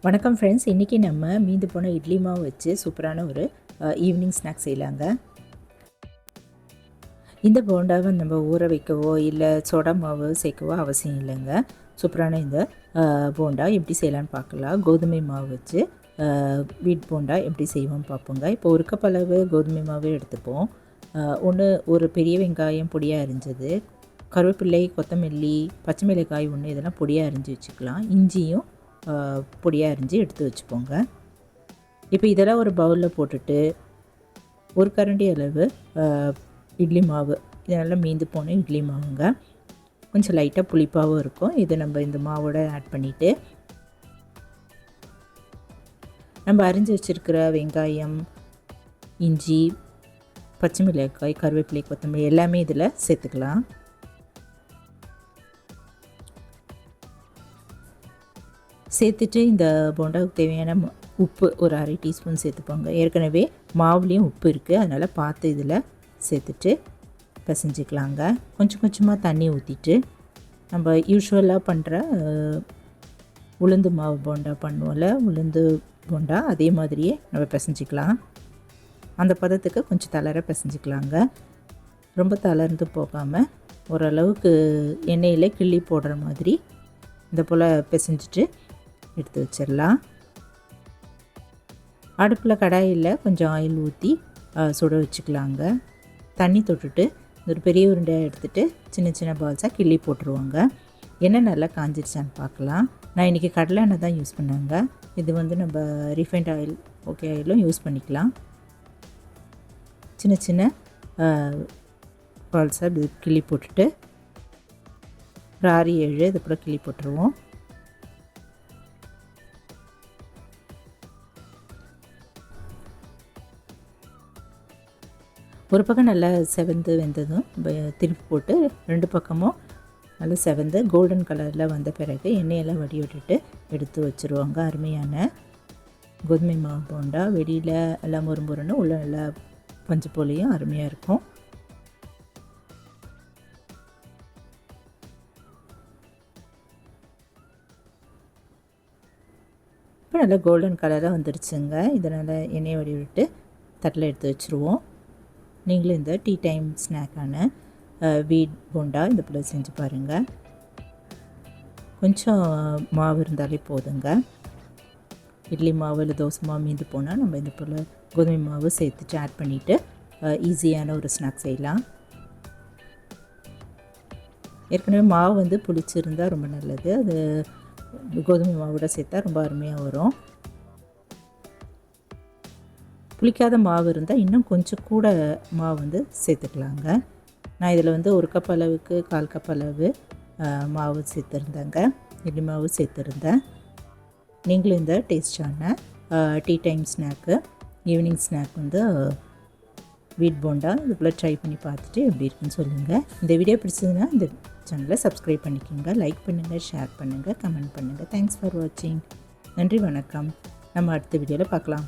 வணக்கம் ஃப்ரெண்ட்ஸ், இன்றைக்கி நம்ம மீந்து போன இட்லி மாவு வச்சு சூப்பரான ஒரு ஈவினிங் ஸ்நாக்ஸ் செய்யலாங்க. இந்த போண்டாவை நம்ம ஊற வைக்கவோ இல்லை சோடா மாவு சேர்க்கவோ அவசியம் இல்லைங்க. சூப்பரான இந்த போண்டா எப்படி செய்யலான்னு பார்க்கலாம். கோதுமை மாவு வச்சு வீட் போண்டா எப்படி செய்வோம்னு பார்ப்போங்க. இப்போ ஒரு கப் அளவு கோதுமை மாவு எடுத்துப்போம். ஒரு பெரிய வெங்காயம் பொடியாக அரிஞ்சது, கருவேப்பிள்ளை, கொத்தமல்லி, பச்சை மிளகாய் ஒன்று இதெல்லாம் பொடியாக அரிஞ்சு வச்சுக்கலாம். இஞ்சியும் பொடியாக அரிஞ்சு எடுத்து வச்சுப்போங்க. இப்போ இதெல்லாம் ஒரு பவுலில் போட்டுட்டு ஒரு கரண்டி அளவு இட்லி மாவு, இதெல்லாம் மீந்து போன இட்லி மாவுங்க. கொஞ்சம் லைட்டாக புளிப்பாகவும் இருக்கும். இதை நம்ம இந்த மாவோட ஆட் பண்ணிவிட்டு நம்ம அரிஞ்சு வச்சுருக்கிற வெங்காயம், இஞ்சி, பச்சை மிளகாய், கருவேப்பிலை, கொத்தமல்லி எல்லாமே இதில் சேர்த்துக்கலாம். சேர்த்துட்டு இந்த போண்டாவுக்கு தேவையான உப்பு ஒரு அரை டீஸ்பூன் சேர்த்துப்போங்க. ஏற்கனவே மாவுலேயும் உப்பு இருக்குது, அதனால் பார்த்து இதில் சேர்த்துட்டு பிசைஞ்சிக்கலாங்க. கொஞ்சம் கொஞ்சமாக தண்ணி ஊற்றிட்டு நம்ம யூஸ்வலாக பண்ணுற உளுந்து மாவு போண்டா பண்ணுவோம்ல, உளுந்து போண்டா அதே மாதிரியே நம்ம பிசைஞ்சிக்கலாம். அந்த பதத்துக்கு கொஞ்சம் தளர பிசைஞ்சிக்கலாங்க. ரொம்ப தளர்ந்து போகாமல் ஓரளவுக்கு எண்ணெயில் கிள்ளி போடுற மாதிரி இந்த போல் பிசைஞ்சிட்டு எடுத்து வச்சிடலாம். அடுப்பில் கடாயில் கொஞ்சம் ஆயில் ஊற்றி சுட வச்சுக்கலாங்க. தண்ணி தொட்டுட்டு ஒரு பெரிய உருண்டையாக எடுத்துகிட்டு சின்ன சின்ன பால்ஸாக கிள்ளி போட்டுருவாங்க. எண்ணெய் நல்லா காஞ்சிருச்சான்னு பார்க்கலாம். நான் இன்றைக்கி கடலை எண்ணெய் தான் யூஸ் பண்ணேங்க. இது நம்ம ரீஃபைண்ட் ஆயில் ஆயிலும் யூஸ் பண்ணிக்கலாம். சின்ன சின்ன பால்ஸாக இது கிள்ளி போட்டுட்டு ஒரு 6-7 இது கூட கிள்ளி போட்டுருவோம். ஒரு பக்கம் நல்லா செவந்து வெந்ததும் திருப்பி போட்டு 2 பக்கமும் நல்லா செவந்து கோல்டன் கலரில் வந்த பிறகு எண்ணெயெல்லாம் வடி விட்டுட்டு எடுத்து வச்சுருவாங்க. அருமையான கோதுமை மாவு போண்டா. வெளியில் எல்லாம் முறுமுறுன்னு உள்ள நல்லா பஞ்சு போலியும் அருமையாக இருக்கும். இப்போ நல்லா கோல்டன் கலராக வந்துடுச்சுங்க. இதனால் எண்ணெயை வடி விட்டு தட்டில் எடுத்து வச்சுருவோம். நீங்களும் இந்த டீ டைம் ஸ்நாக்கான வீட் போண்டா இந்த போல் செஞ்சு பாருங்கள். கொஞ்சம் மாவு இருந்தாலே போதுங்க. இட்லி மாவு இல்லை தோசை மாவு மீந்து போனால் நம்ம இந்த போல் கோதுமை மாவு சேர்த்துட்டு ஆட் பண்ணிவிட்டு ஈஸியான ஒரு ஸ்நாக் செய்யலாம். ஏற்கனவே மாவு புளிச்சிருந்தால் ரொம்ப நல்லது. அது கோதுமை மாவோட சேர்த்தா ரொம்ப அருமையாக வரும். புளிக்காத மாவு இருந்தால் இன்னும் கொஞ்சம் கூட மாவு சேர்த்துக்கலாங்க. நான் இதில் ஒரு கப் அளவுக்கு 1/4 கப் அளவு மாவு சேர்த்துருந்தேங்க, இட்லி மாவு சேர்த்துருந்தேன். நீங்களும் இந்த டேஸ்டான tea time snack, evening snack வீட் போண்டா இது போல் ட்ரை பண்ணி பார்த்துட்டு எப்படி இருக்குன்னு சொல்லுங்கள். இந்த வீடியோ பிடிச்சதுன்னா இந்த சேனலை சப்ஸ்கிரைப் பண்ணிக்கோங்க, லைக் பண்ணுங்கள், ஷேர் பண்ணுங்கள், கமெண்ட் பண்ணுங்கள். தேங்க்ஸ் ஃபார் வாட்சிங். நன்றி, வணக்கம். நம்ம அடுத்த வீடியோவில் பார்க்கலாம்.